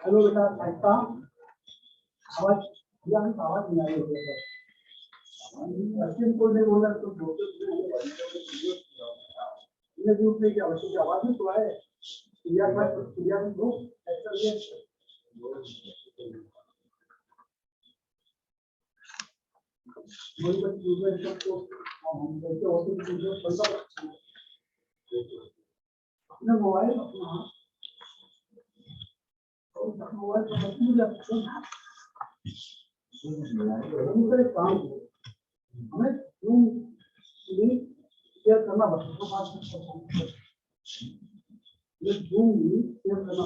Hello बेटा ऐसा आवाज आवाज नहीं आई है पश्चिम को नहीं बोला तो ग्रुप में क्या आवश्यक आवाज नहीं तो है क्रिया में दो ऐसा ये वही बस यूजर सबको हम कैसे होते हैं यूजर पैसा अपना मोबाइल अपना मोबाइल पर बच्चे जाते हैं दूसरे काम हमें जूम लिंक शेयर करना बच्चों के पास ये जूम लिंक शेयर करना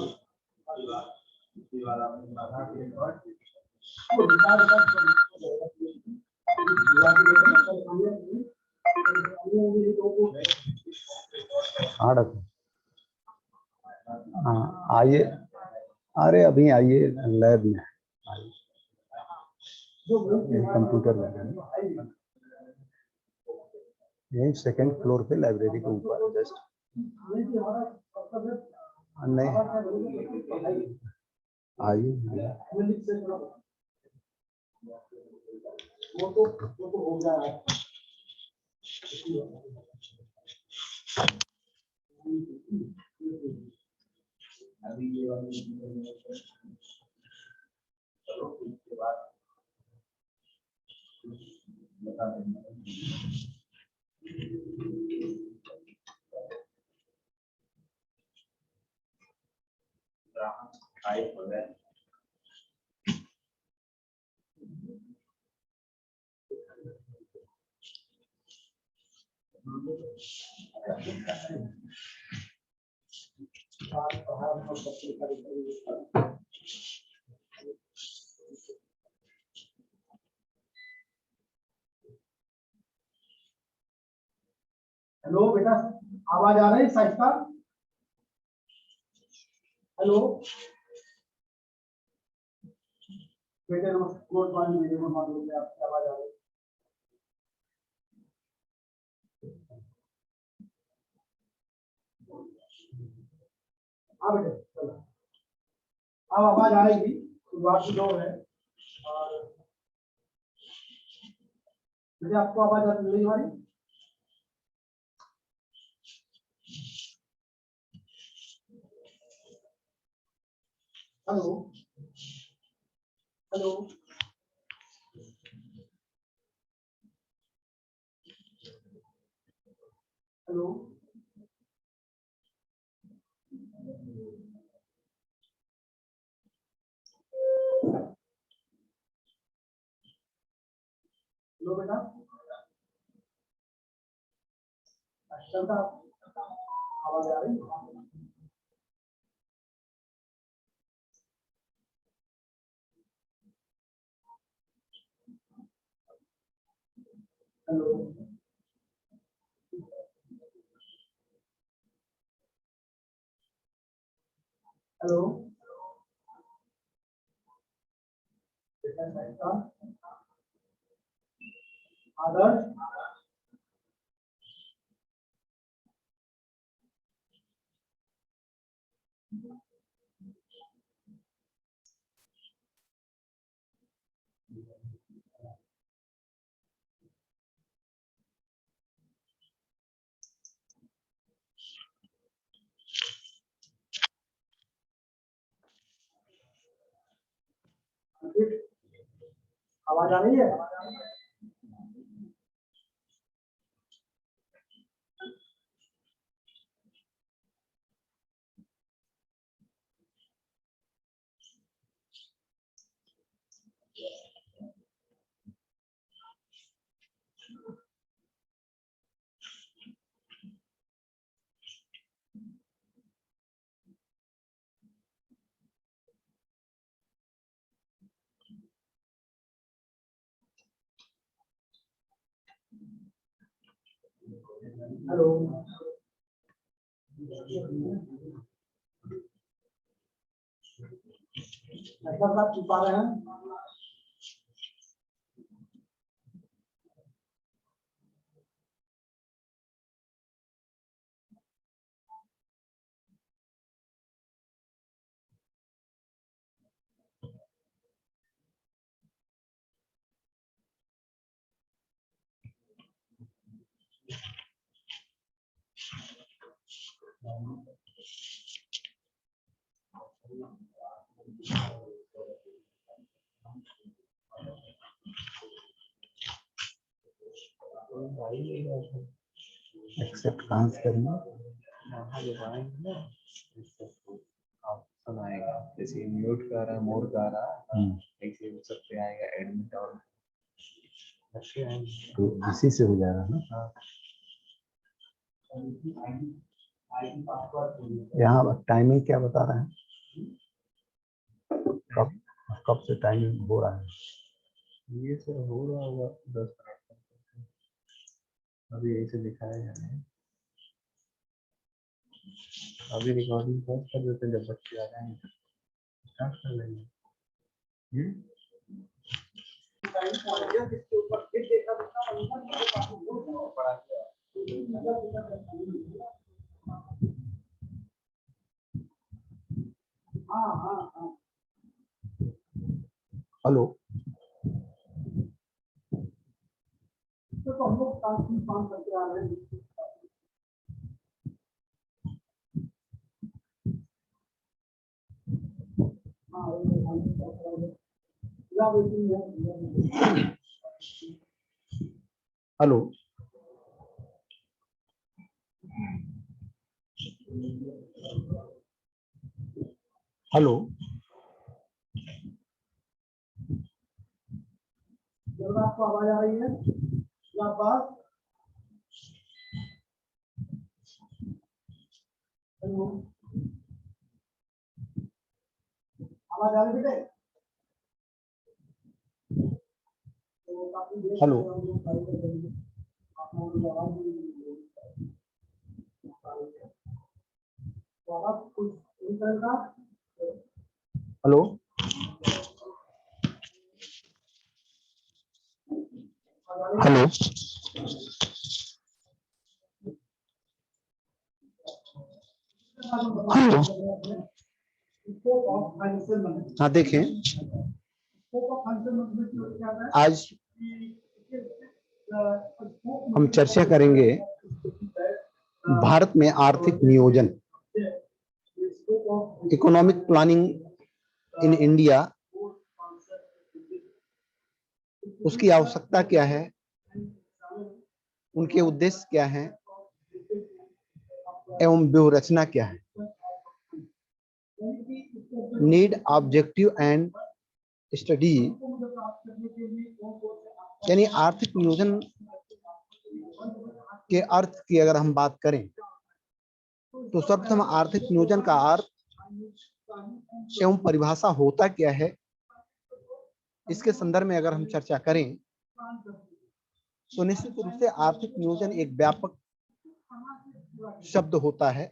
वो विचार आइए अरे अभी आइए लैब में कंप्यूटर लैब यही सेकंड फ्लोर पे लाइब्रेरी के ऊपर जस्ट नहीं आइए वो तो हो गया है अभी ये वाली चलो उसके बाद बता देंगे टाइप हो गया हेलो बेटा आवाज आ रही है साइस्ता हेलो बेटे नोट मान लीजिए आपकी आवाज आ रही है हाँ बेटे चलो अब आवाज आएगी शुरुआत से दो है और मुझे आपको आवाज आ रही हमारी हेलो हेलो हेलो हेलो बेटा चलता आवाज आ रही हेलो हेलो आदर्श आवाज आ रही है हेलो ऐसा बात छुपा रहे हैं एक्सेप्ट कहाँ से करेंगे? वहाँ जब आएंगे ना ऑप्शन आएगा, जैसे म्यूट कर रहा है, मोड कर रहा है, ऐसे सब पे आएगा एडमिट और अच्छे आएंगे। तो इसी से हो जाएगा ना। हाँ यहाँ टाइमिंग क्या बता रहे हैं? कब कब से टाइमिंग हो रहा है? ये सर हो रहा होगा 10 मिनट तक। अभी ऐसे दिखाया जा रहा है, अभी रिकॉर्डिंग पॉज कर देते हैं, जब बच्चे आ जाएंगे स्टार्ट कर लेंगे। हेलो, तो हम लोग काम करके आ रहे हैं। हेलो, हेलो, जब आपको आवाज आ रही है या बात? हेलो, आवाज आ रही है? Hello, hello, hello, hello. हाँ देखें, आज हम चर्चा करेंगे भारत में आर्थिक नियोजन, इकोनॉमिक प्लानिंग इन इंडिया, उसकी आवश्यकता क्या है, उनके उद्देश्य क्या है एवं व्यूहरचना क्या है। नीड, ऑब्जेक्टिव एंड स्टडी, यानी आर्थिक नियोजन के अर्थ की अगर हम बात करें तो सर्वप्रथम आर्थिक नियोजन का अर्थ एवं परिभाषा होता क्या है, इसके संदर्भ में अगर हम चर्चा करें तो निश्चित रूप से आर्थिक नियोजन एक व्यापक शब्द होता है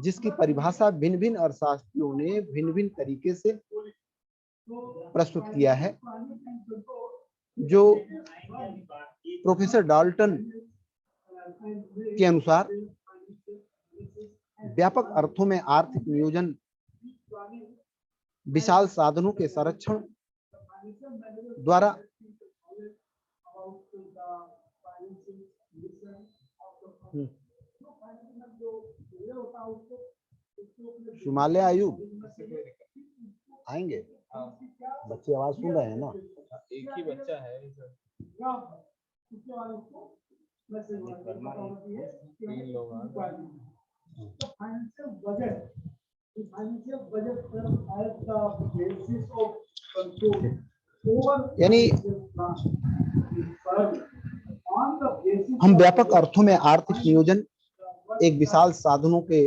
जिसकी परिभाषा भिन्न भिन्न अर्थशास्त्रियों ने भिन्न भिन्न तरीके से प्रस्तुत किया है। जो प्रोफेसर डाल्टन के अनुसार व्यापक अर्थों में आर्थिक नियोजन विशाल साधनों के संरक्षण द्वारा हिमालय आयु आएंगे, बच्चे आवाज सुन रहे हैं ना? एक ही बच्चा है सर, 3 लोग आ गए। यानी हम व्यापक अर्थों में आर्थिक नियोजन एक विशाल साधनों के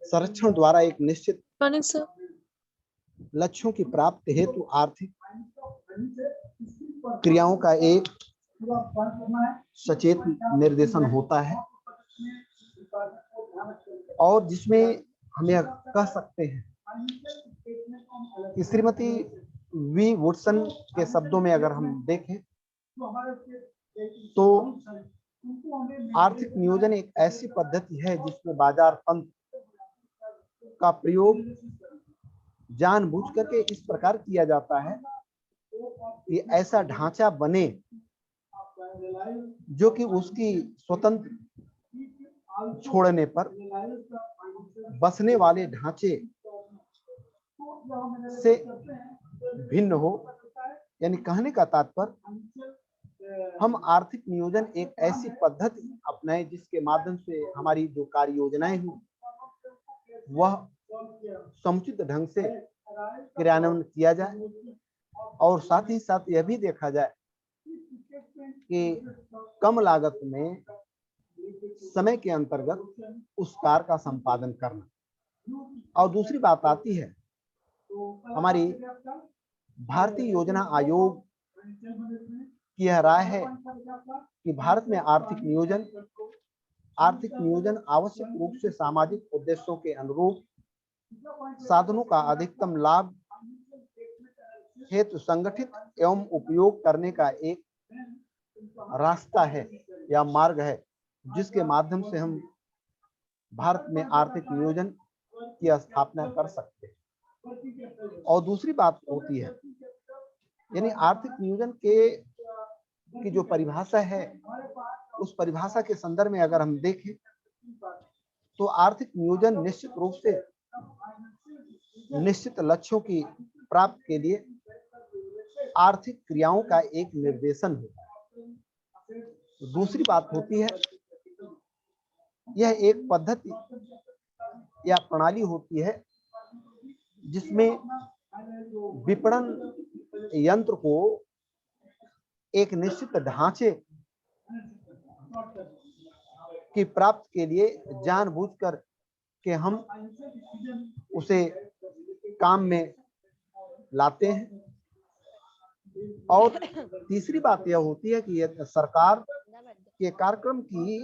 संरक्षण द्वारा एक निश्चित लक्ष्यों की प्राप्ति हेतु आर्थिक क्रियाओं का एक सचेत निर्देशन होता है और जिसमें हम यह कह सकते हैं कि श्रीमती वी वुडसन के शब्दों में अगर हम देखें तो आर्थिक नियोजन एक ऐसी पद्धति है जिसमें बाजार तंत्र का प्रयोग जानबूझ करके इस प्रकार किया जाता है कि ऐसा ढांचा बने जो कि उसकी स्वतंत्र छोड़ने पर बसने वाले ढांचे से भिन्न हो। यानी कहने का तात्पर्य हम आर्थिक नियोजन एक ऐसी पद्धति अपनाएं जिसके माध्यम से हमारी जो कार्य योजनाएं हो वह समुचित ढंग से क्रियान्वयन किया जाए, और साथ ही साथ यह भी देखा जाए कि कम लागत में समय के अंतर्गत उस कार्य का संपादन करना। और दूसरी बात आती है हमारी भारतीय योजना आयोग की यह राय है कि भारत में आर्थिक नियोजन आवश्यक रूप से सामाजिक उद्देश्यों के अनुरूप साधनों का अधिकतम लाभ हेतु संगठित एवं उपयोग करने का एक रास्ता है या मार्ग है, जिसके माध्यम से हम भारत में आर्थिक नियोजन की स्थापना कर सकते हैं। और दूसरी बात होती है, यानी आर्थिक नियोजन की जो परिभाषा है, उस परिभाषा के संदर्भ में अगर हम देखें तो आर्थिक नियोजन निश्चित रूप से निश्चित लक्ष्यों की प्राप्ति के लिए आर्थिक क्रियाओं का एक निर्देशन है। दूसरी बात होती है, यह एक पद्धति या प्रणाली होती है जिसमें विपणन यंत्र को एक निश्चित ढांचे की प्राप्ति के लिए जानबूझकर के हम उसे काम में लाते हैं। और तीसरी बात यह होती है कि सरकार के कार्यक्रम की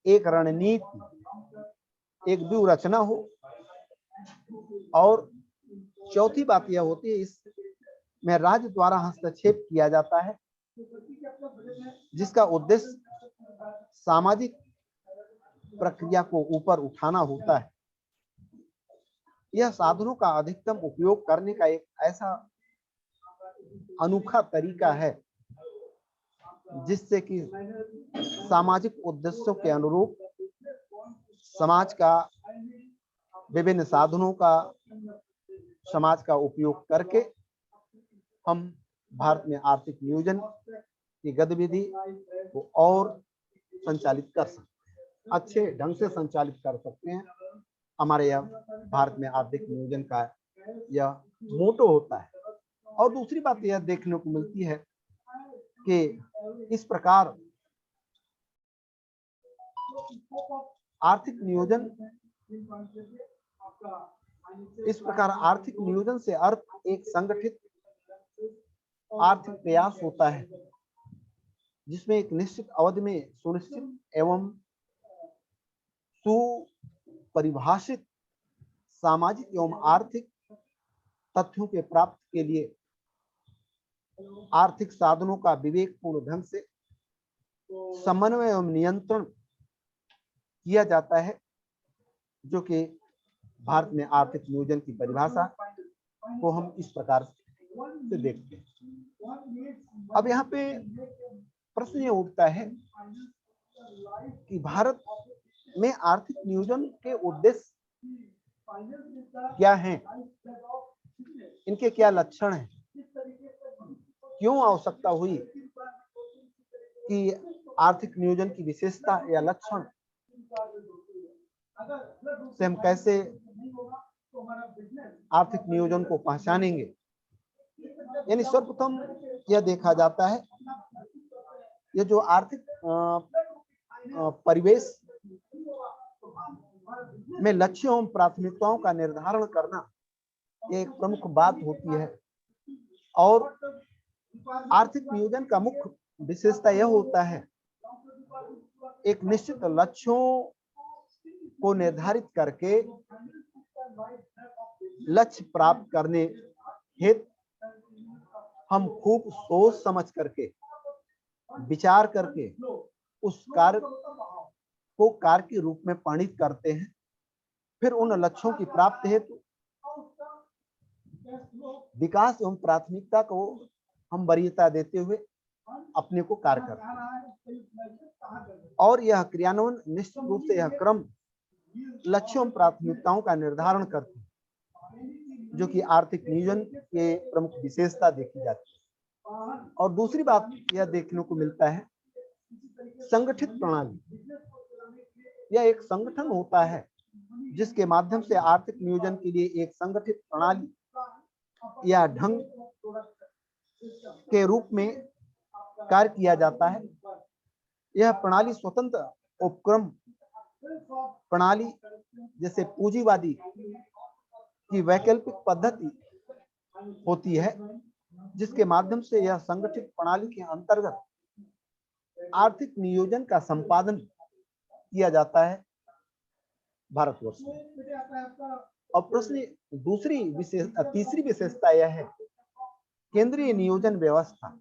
एक रणनीति, एक व्यूह रचना हो। और चौथी बात यह होती है, इसमें राज्य द्वारा हस्तक्षेप किया जाता है, जिसका उद्देश्य सामाजिक प्रक्रिया को ऊपर उठाना होता है। यह साधनों का अधिकतम उपयोग करने का एक ऐसा अनोखा तरीका है जिससे कि सामाजिक उद्देश्यों के अनुरूप समाज का विभिन्न साधनों का समाज का उपयोग करके हम भारत में आर्थिक नियोजन की गतिविधि को और संचालित कर सकते हैं, अच्छे ढंग से संचालित कर सकते हैं। हमारे यह भारत में आर्थिक नियोजन का यह मोटो होता है। और दूसरी बात यह देखने को मिलती है कि इस प्रकार आर्थिक नियोजन से अर्थ एक संगठित आर्थिक प्रयास होता है, जिसमें एक निश्चित अवधि में सुनिश्चित एवं सुपरिभाषित सामाजिक एवं आर्थिक तथ्यों के प्राप्ति के लिए आर्थिक साधनों का विवेकपूर्ण ढंग से समन्वय एवं नियंत्रण किया जाता है, जो कि भारत में आर्थिक नियोजन की परिभाषा को हम इस प्रकार से देखते हैं। अब यहाँ पे प्रश्न ये उठता है कि भारत में आर्थिक नियोजन के उद्देश्य क्या हैं, इनके क्या लक्षण हैं, क्यों आवश्यकता हुई कि आर्थिक नियोजन की विशेषता या लक्षण से हम कैसे आर्थिक नियोजन को पहचानेंगे। यानी सर्वप्रथम यह देखा जाता है, यह जो आर्थिक परिवेश में लक्ष्यों एवं प्राथमिकताओं का निर्धारण करना एक प्रमुख बात होती है। और आर्थिक नियोजन का मुख्य विशेषता यह होता है, एक निश्चित लक्ष्यों को निर्धारित करके लक्ष्य प्राप्त करने हेतु हम खूब सोच समझ करके विचार करके उस कार्य को कार्य के रूप में परिणित करते हैं। फिर उन लक्ष्यों की प्राप्ति हेतु विकास एवं प्राथमिकता को हम वरीयता देते हुए अपने को कार्य करते हैं। और यह क्रियान्वयन निश्चित रूप से यह क्रम लक्ष्यों एवं प्राथमिकताओं का निर्धारण करते हैं, जो कि आर्थिक नियोजन के प्रमुख विशेषता देखी जाती है। और दूसरी बात यह देखने को मिलता है, संगठित प्रणाली। यह एक संगठन होता है जिसके माध्यम से आर्थिक नियोजन के लिए एक संगठित प्रणाली या ढंग के रूप में कार्य किया जाता है। यह प्रणाली स्वतंत्र उपक्रम प्रणाली जैसे पूंजीवादी की वैकल्पिक पद्धति होती है, जिसके माध्यम से यह संगठित प्रणाली के अंतर्गत आर्थिक नियोजन का संपादन किया जाता है भारतवर्ष में। और प्रश्न तीसरी विशेषता यह है, केंद्रीय नियोजन व्यवस्था,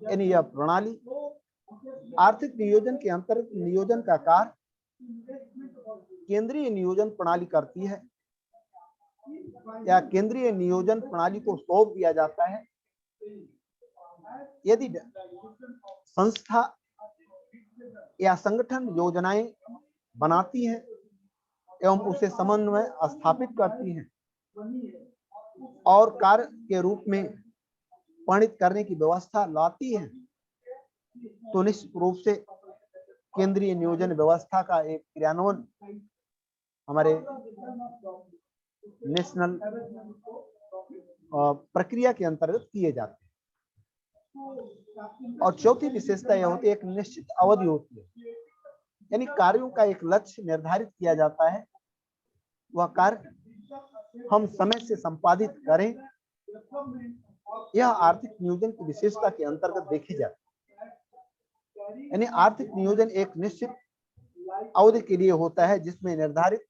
यानी यह प्रणाली आर्थिक नियोजन के अंतर्गत नियोजन का कार्य केंद्रीय नियोजन प्रणाली करती है या केंद्रीय नियोजन प्रणाली को सौंप दिया जाता है। यदि संस्था या संगठन योजनाएं बनाती है एवं उसे समन्वय स्थापित करती हैं और कार्य के रूप में परिणित करने की व्यवस्था लाती है, तो निश्चित रूप से केंद्रीय नियोजन व्यवस्था का एक क्रियान्वयन हमारे नेशनल प्रक्रिया के अंतर्गत किए जाते हैं। और चौथी विशेषता यह होती है, एक निश्चित अवधि होती है, यानी कार्यों का एक लक्ष्य निर्धारित किया जाता है, वह कार्य हम समय से संपादित करें, यह आर्थिक नियोजन की विशेषता के अंतर्गत देखी जाती है। यानी आर्थिक नियोजन एक निश्चित अवधि के लिए होता है जिसमें निर्धारित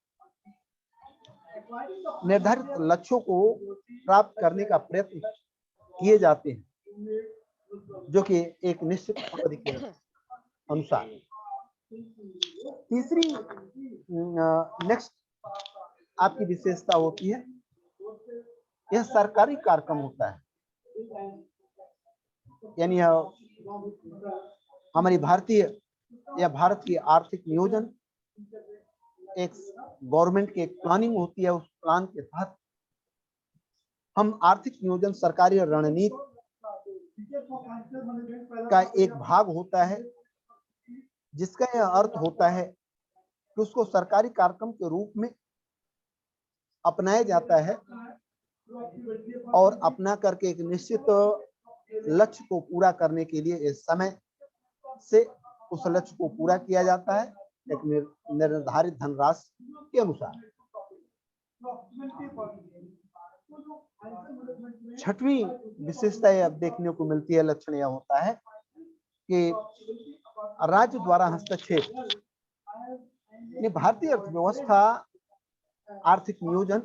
लक्ष्यों को प्राप्त करने का प्रयत्न किए जाते हैं, जो कि एक निश्चित अवधि के अनुसार। तीसरी नेक्स्ट आपकी विशेषता होती है, यह सरकारी कार्यक्रम होता है, यानी हमारी भारत की आर्थिक नियोजन एक गवर्नमेंट की एक प्लानिंग होती है। उस प्लान के तहत हम आर्थिक नियोजन सरकारी रणनीति का एक भाग होता है, जिसका यह अर्थ होता है कि उसको सरकारी कार्यक्रम के रूप में अपनाया जाता है और अपना करके एक निश्चित लक्ष्य को पूरा करने के लिए इस समय से उस लक्ष्य को पूरा किया जाता है एक निर्धारित धनराशि के अनुसार। छठवीं विशेषता यह देखने को मिलती है, लक्षण यह होता है कि राज्य द्वारा हस्तक्षेप। भारतीय अर्थव्यवस्था आर्थिक नियोजन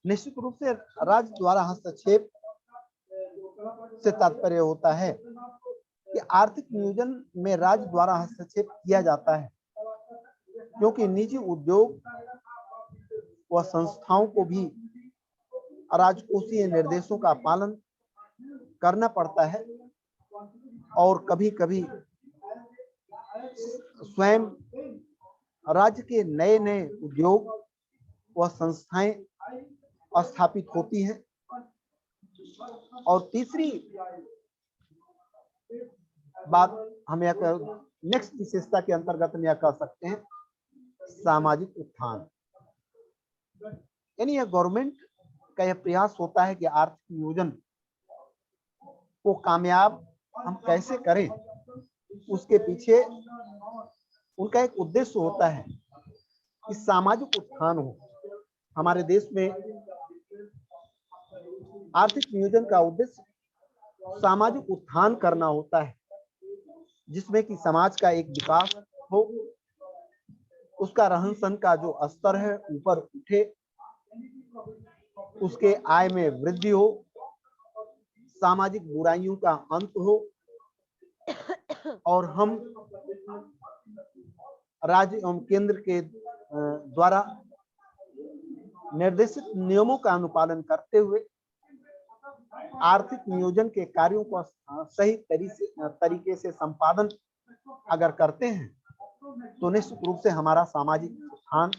निश्चित रूप से राज्य द्वारा हस्तक्षेप से तात्पर्य होता है कि आर्थिक नियोजन में राज्य द्वारा हस्तक्षेप किया जाता है, क्योंकि निजी उद्योग व संस्थाओं को भी राजकोषीय निर्देशों का पालन करना पड़ता है और कभी-कभी स्वयं राज्य के नए उद्योग व संस्थाएं स्थापित होती हैं। और तीसरी बात हम नेक्स्ट विशेषता के अंतर्गत हम यह कह सकते हैं, सामाजिक उत्थान। यानी यह गवर्नमेंट का यह प्रयास होता है कि आर्थिक नियोजन को कामयाब हम कैसे करें, उसके पीछे उनका एक उद्देश्य होता है कि सामाजिक उत्थान हो। हमारे देश में आर्थिक नियोजन का उद्देश्य सामाजिक उत्थान करना होता है, जिसमें कि समाज का एक विकास हो, उसका रहन सहन का जो स्तर है ऊपर उठे, उसके आय में वृद्धि हो, सामाजिक बुराइयों का अंत हो और हम राज्य एवं केंद्र के द्वारा निर्देशित नियमों का अनुपालन करते हुए आर्थिक नियोजन के कार्यों को सही तरीके से संपादन अगर करते हैं तो निश्चित रूप से हमारा सामाजिक उत्थान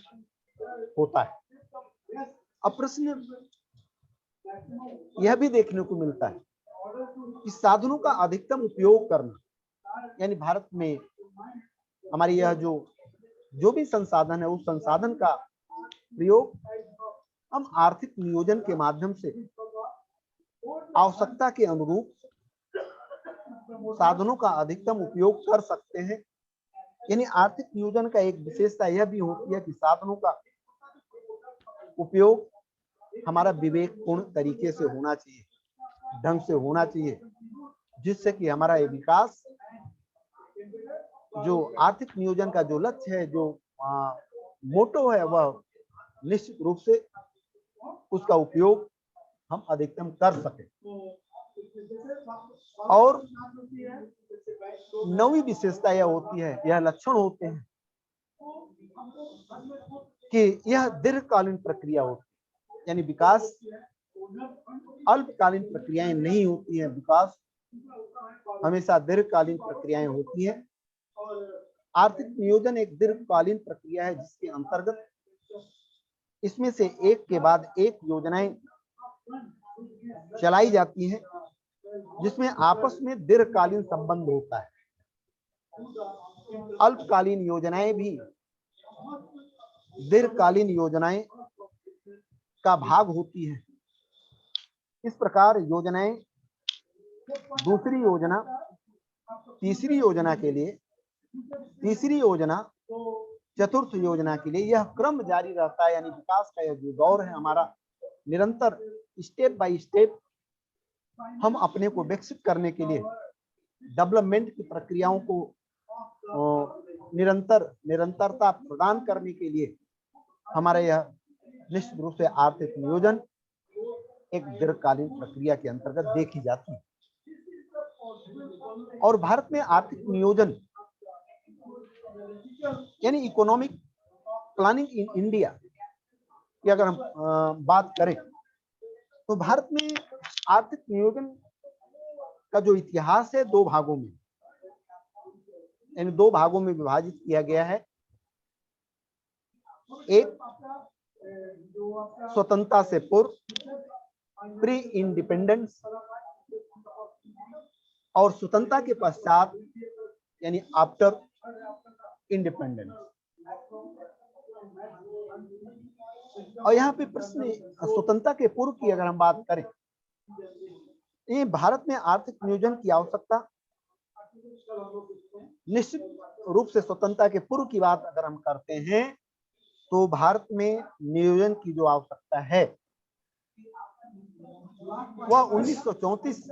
होता है। अब प्रश्न यह भी देखने को मिलता है कि साधनों का अधिकतम उपयोग करना, यानी भारत में हमारी यह जो भी संसाधन है उस संसाधन का प्रयोग हम आर्थिक नियोजन के माध्यम से आवश्यकता के अनुरूप साधनों का अधिकतम उपयोग कर सकते हैं। यानी आर्थिक नियोजन का एक विशेषता यह भी होती है कि साधनों का उपयोग हमारा विवेकपूर्ण तरीके से होना चाहिए, ढंग से होना चाहिए, जिससे कि हमारा ये विकास, जो आर्थिक नियोजन का जो लक्ष्य है, जो मोटो है, वह निश्चित रूप से उसका उपयोग हम अधिकतम कर सके। और नवी विशेषता यह होती है, यह लक्षण होते हैं कि यह दीर्घकालीन प्रक्रिया होती है। यानी विकास अल्पकालीन प्रक्रियाएं नहीं होती हैं, विकास हमेशा दीर्घकालीन प्रक्रियाएं होती हैं। आर्थिक नियोजन एक दीर्घकालीन प्रक्रिया है जिसके अंतर्गत इसमें से एक के बाद एक योजनाएं चलाई जाती हैं, जिसमें आपस में दीर्घकालीन संबंध होता है। अल्पकालीन योजनाएं भी दीर्घकालीन योजनाएं का भाग होती है। इस प्रकार योजनाएं दूसरी योजना, तीसरी योजना के लिए, तीसरी योजना, चतुर्थ योजना के लिए यह क्रम जारी रहता है। यानी विकास का यह जो दौर है हमारा, निरंतर स्टेप बाय स्टेप हम अपने को विकसित करने के लिए, डेवलपमेंट की प्रक्रियाओं को निरंतरता प्रदान करने के लिए हमारा यह निश्चित रूप से आर्थिक नियोजन एक दीर्घकालीन प्रक्रिया के अंतर्गत देखी जाती है। और भारत में आर्थिक नियोजन यानी इकोनॉमिक प्लानिंग इन इंडिया की अगर हम बात करें तो भारत में आर्थिक नियोजन का जो इतिहास है दो भागों में, यानी दो भागों में विभाजित किया गया है। एक स्वतंत्रता से पूर्व, प्री इंडिपेंडेंस, और स्वतंत्रता के पश्चात यानी आफ्टर इंडिपेंडेंस। और यहाँ पे प्रश्न स्वतंत्रता के पूर्व की अगर हम बात करें, ये भारत में आर्थिक नियोजन की आवश्यकता निश्चित रूप से स्वतंत्रता के पूर्व की बात अगर हम करते हैं तो भारत में नियोजन की जो आवश्यकता है वह 1934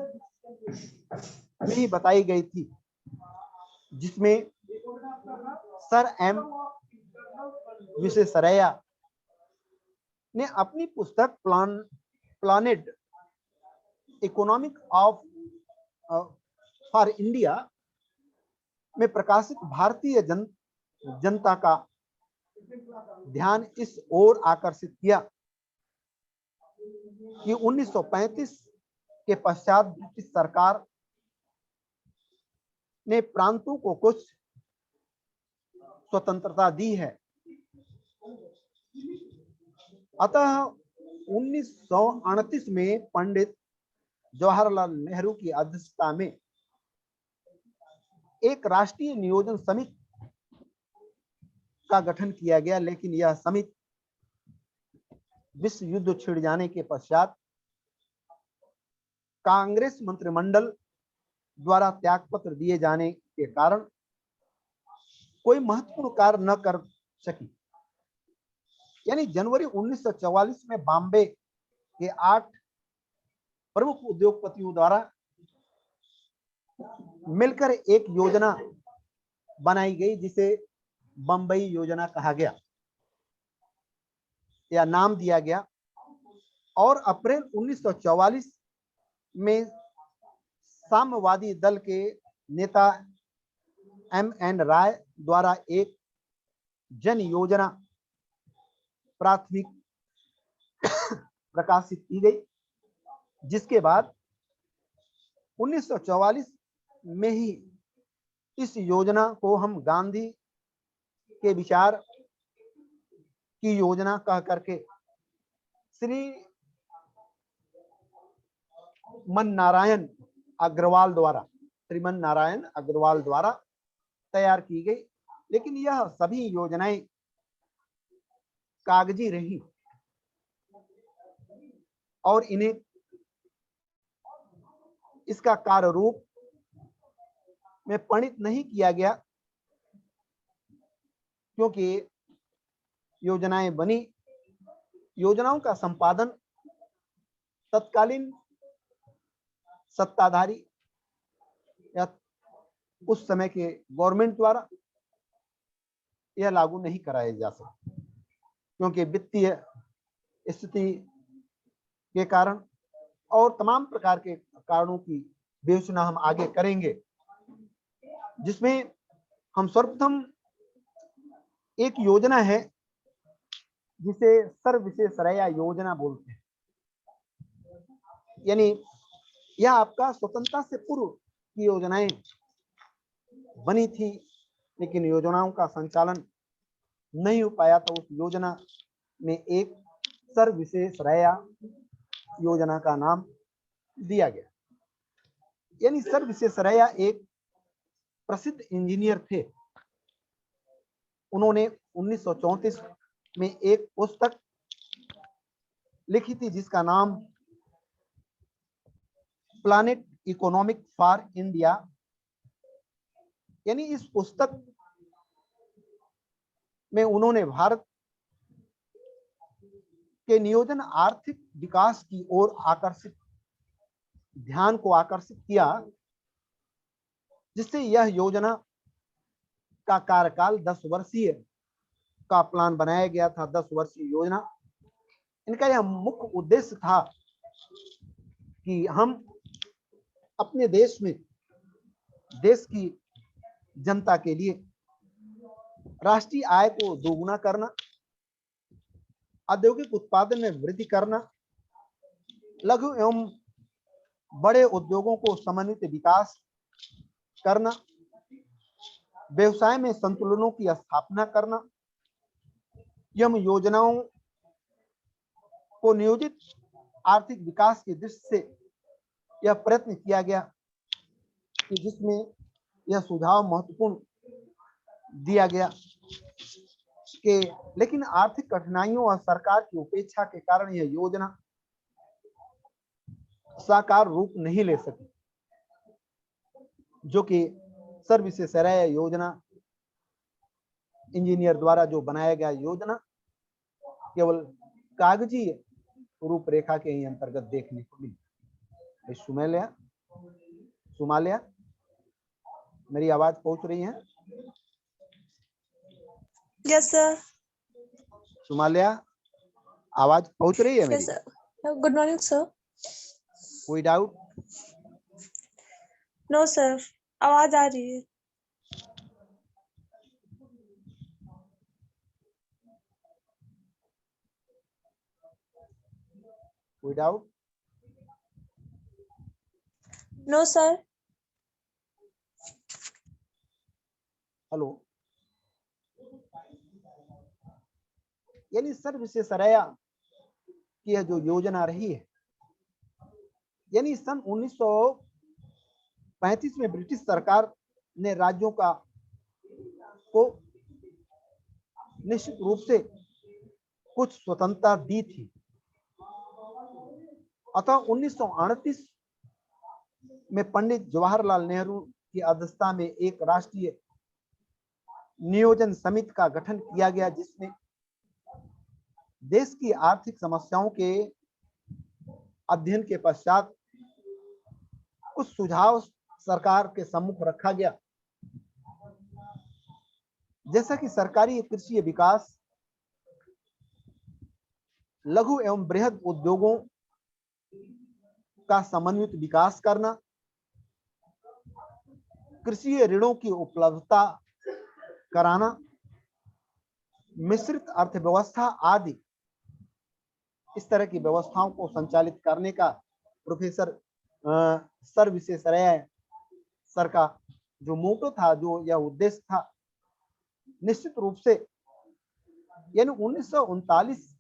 में ही बताई गई थी, जिसमें सर एम विश्वेश्वरैया ने अपनी पुस्तक प्लानेड इकोनॉमिक ऑफ फॉर इंडिया में प्रकाशित भारतीय जनता का ध्यान इस ओर आकर्षित किया कि 1935 के पश्चात ब्रिटिश सरकार ने प्रांतों को कुछ स्वतंत्रता दी है। अतः 1938 में पंडित जवाहरलाल नेहरू की अध्यक्षता में एक राष्ट्रीय नियोजन समिति का गठन किया गया, लेकिन यह समिति विश्व युद्ध छिड़ जाने के पश्चात कांग्रेस मंत्रिमंडल द्वारा त्यागपत्र दिए जाने के कारण कोई महत्वपूर्ण कार्य न कर सकी। यानी जनवरी 1944 में बॉम्बे के 8 प्रमुख उद्योगपतियों द्वारा मिलकर एक योजना बनाई गई जिसे बंबई योजना कहा गया या नाम दिया गया। और अप्रैल 1944 में साम्यवादी दल के नेता एम.एन. राय द्वारा एक जन योजना प्राथमिक प्रकाशित की गई, जिसके बाद 1944 में ही इस योजना को हम गांधी के विचार की योजना कह करके श्री मन नारायण अग्रवाल द्वारा, श्रीमन नारायण अग्रवाल द्वारा तैयार की गई, लेकिन यह सभी योजनाएं कागजी रही और इन्हें इसका कार्य रूप में परिणित नहीं किया गया, क्योंकि योजनाएं बनी, योजनाओं का संपादन तत्कालीन सत्ताधारी या उस समय के गवर्नमेंट द्वारा यह लागू नहीं कराया जा सकता, क्योंकि वित्तीय स्थिति के कारण और तमाम प्रकार के कारणों की विवेचना हम आगे करेंगे, जिसमें हम सर्वप्रथम एक योजना है जिसे सर्वविशेषरया योजना बोलते हैं। यानी यह आपका स्वतंत्रता से पूर्व की योजनाएं बनी थी, लेकिन योजनाओं का संचालन नहीं हो पाया, तो उस योजना में एक सर्वविशेषरया योजना का नाम दिया गया। यानी सर्वविशेषरया एक प्रसिद्ध इंजीनियर थे। उन्होंने 1934 में एक पुस्तक लिखी थी जिसका नाम प्लानिट इकोनॉमिक फॉर इंडिया। यानी इस पुस्तक में उन्होंने भारत के नियोजन आर्थिक विकास की ओर ध्यान को आकर्षित किया, जिससे यह योजना का कार्यकाल 10 वर्षीय का प्लान बनाया गया था। 10 वर्षीय योजना, इनका यह मुख्य उद्देश्य था कि हम अपने देश में देश की जनता के लिए राष्ट्रीय आय को दोगुना करना, औद्योगिक उत्पादन में वृद्धि करना, लघु एवं बड़े उद्योगों को समन्वित विकास करना, व्यवसाय में संतुलनों की स्थापना करना। यह योजनाओं को नियोजित आर्थिक विकास की दृष्टि से यह प्रयत्न किया गया कि जिसमें यह सुझाव महत्वपूर्ण दिया गया कि लेकिन आर्थिक कठिनाइयों और सरकार की उपेक्षा के कारण यह योजना साकार रूप नहीं ले सकी, जो कि सर्वविशेषरया योजना इंजीनियर द्वारा जो बनाया गया योजना केवल कागजी रूपरेखा के ही अंतर्गत देखने को मिली। सुमालिया, मेरी आवाज पहुंच रही है? Yes sir. सुमालिया, आवाज पहुंच रही है मेरी? Yes sir. Good morning sir. कोई डाउट? नो सर, आवाज आ रही है। कोई डाउट? No sir. हेलो। यानी सर्वविशेषरया की यह जो योजना रही है, यानी सन 1935 में ब्रिटिश सरकार ने राज्यों को निश्चित रूप से कुछ स्वतंत्रता दी थी। अतः 1938 में पंडित जवाहरलाल नेहरू की अध्यक्षता में एक राष्ट्रीय नियोजन समिति का गठन किया गया, जिसमें देश की आर्थिक समस्याओं के अध्ययन के पश्चात कुछ सुझाव सरकार के सम्मुख रखा गया, जैसा कि सरकारी कृषि विकास, लघु एवं बृहद उद्योगों का समन्वित विकास करना, कृषि ऋणों की उपलब्धता कराना, मिश्रित अर्थव्यवस्था आदि इस तरह की व्यवस्थाओं को संचालित करने का प्रोफेसर सर्वविशेषरया सर का जो मोटो था, जो यह उद्देश्य था, निश्चित रूप से यानी 1939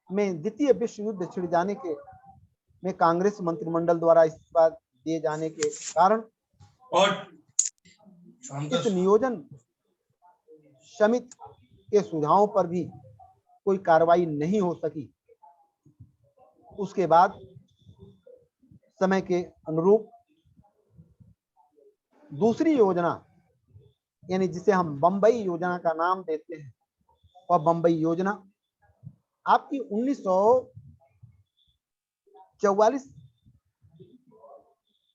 में द्वितीय विश्व युद्ध छिड़ जाने के में कांग्रेस मंत्रिमंडल द्वारा इस बात दिए जाने के कारण इस नियोजन समिति के सुझावों पर भी कोई कार्रवाई नहीं हो सकी। उसके बाद समय के अनुरूप दूसरी योजना, यानी जिसे हम बंबई योजना का नाम देते हैं, वह बंबई योजना आपकी 1944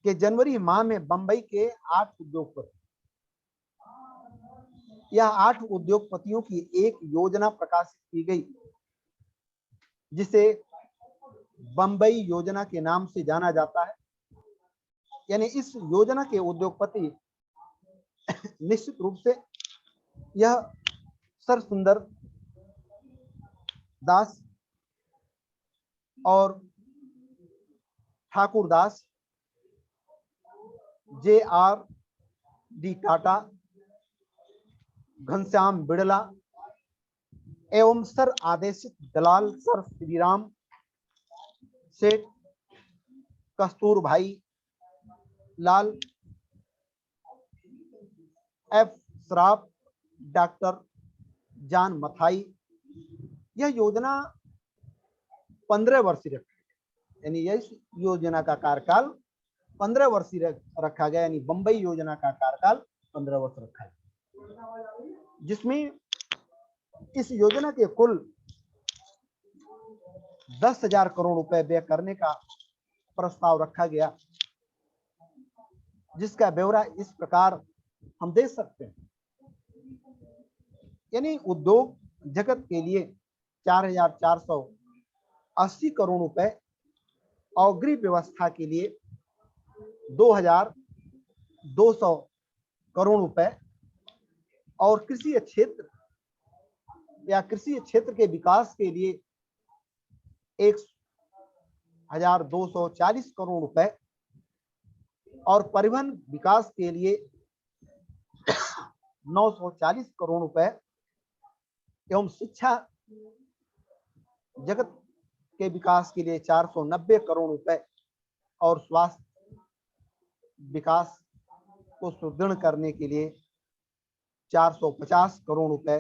के जनवरी माह में बंबई के 8 उद्योगपति, यह 8 उद्योगपतियों की एक योजना प्रकाशित की गई जिसे बंबई योजना के नाम से जाना जाता है। यानी इस योजना के उद्योगपति निश्चित रूप से यह सर सुंदर दास और ठाकुर दास, JR-D टाटा, घनश्याम बिड़ला एवं सर आदेशित दलाल सर श्रीराम सेठ, कस्तूर भाई लाल, F श्राफ, डॉक्टर जान मथाई। यह योजना 15 वर्षीय रखी, यानी इस योजना का कार्यकाल 15 वर्षीय रखा गया, यानी बंबई योजना का कार्यकाल 15 वर्ष रखा है, जिसमें इस योजना के कुल 10,000 करोड़ रुपए व्यय करने का प्रस्ताव रखा गया, जिसका ब्यौरा इस प्रकार हम देख सकते हैं। यानी उद्योग जगत के लिए 4,480 करोड़ रुपए, अग्रिम व्यवस्था के लिए 2,200 करोड़ रुपए और कृषि क्षेत्र या कृषि क्षेत्र के विकास के लिए 1,240 करोड़ रुपए और परिवहन विकास के लिए 940 करोड़ रुपए एवं शिक्षा जगत के विकास के लिए 490 करोड़ रुपए और स्वास्थ्य विकास को सुदृढ़ करने के लिए 450 करोड़ रुपए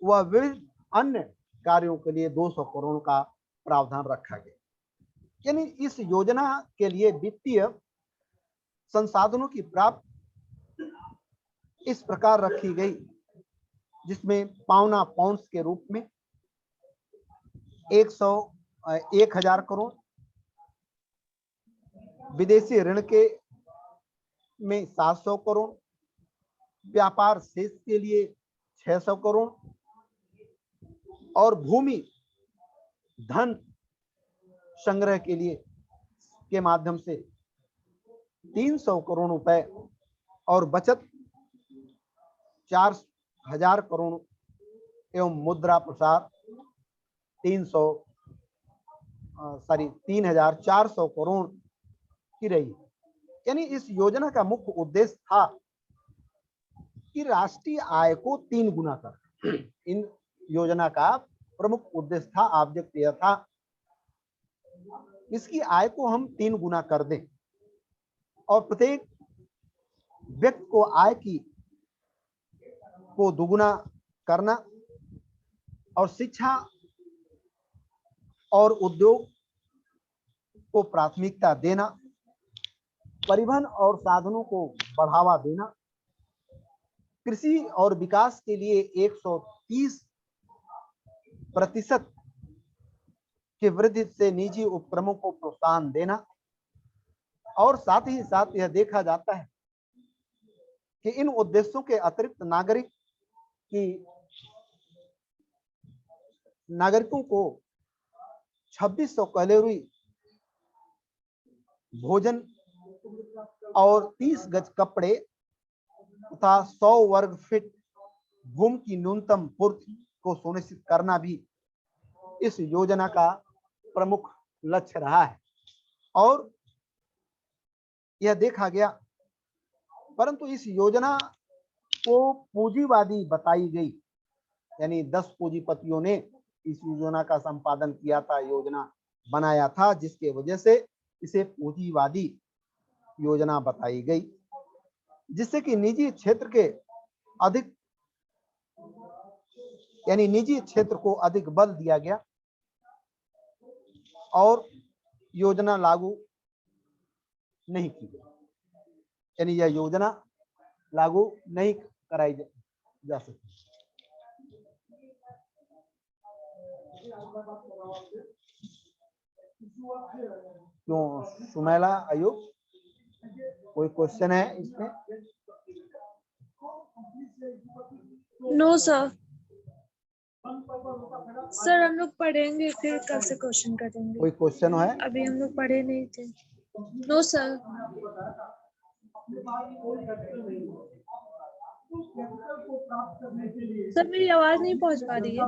व विविध अन्य कार्यों के लिए 200 करोड़ का प्रावधान रखा गया। यानी इस योजना के लिए वित्तीय संसाधनों की प्राप्ति इस प्रकार रखी गई, जिसमें पावना पाउंड्स के रूप में 1,000 करोड़, विदेशी ऋण के में 700 करोड़, व्यापार शेष के लिए 600 करोड़ और भूमि धन संग्रह के लिए के माध्यम से 300 करोड़ रुपए और बचत 4,000 करोड़ एवं मुद्रा प्रसार 3,400 करोड़ की रही। यानी इस योजना का मुख्य उद्देश्य था कि राष्ट्रीय आय को 3 गुना कर। इन योजना का प्रमुख उद्देश्य था, ऑब्जेक्ट यह था इसकी आय को हम 3 गुना कर दें और प्रत्येक व्यक्ति को आय को दुगुना करना और शिक्षा और उद्योग को प्राथमिकता देना, परिवहन और साधनों को बढ़ावा देना, कृषि और विकास के लिए 130% की वृद्धि से निजी उपक्रमों को प्रोत्साहन देना और साथ ही साथ यह देखा जाता है कि इन उद्देश्यों के अतिरिक्त नागरिकों को 2600 कैलोरी भोजन और 30 गज कपड़े तथा 100 वर्ग फीट भूमि की न्यूनतम पूर्ति को सुनिश्चित करना भी इस योजना का प्रमुख लक्ष्य रहा है और यह देखा गया। परंतु इस योजना को पूंजीवादी बताई गई, यानी 10 पूंजीपतियों ने इस योजना का संपादन किया था, योजना बनाया था, जिसके वजह से इसे पूंजीवादी योजना बताई गई, जिससे कि निजी क्षेत्र के अधिक यानी निजी क्षेत्र को अधिक बल दिया गया और योजना लागू नहीं की गई, यानी यह योजना लागू नहीं कराई जा सकती। क्यों सुमैला आयोग, कोई क्वेश्चन है इसमें? No sir. सर हम लोग पढ़ेंगे फिर कल से क्वेश्चन करेंगे, कोई क्वेश्चन है? अभी हम लोग पढ़े नहीं थे। No sir. सर मेरी आवाज नहीं पहुंच पा रही है।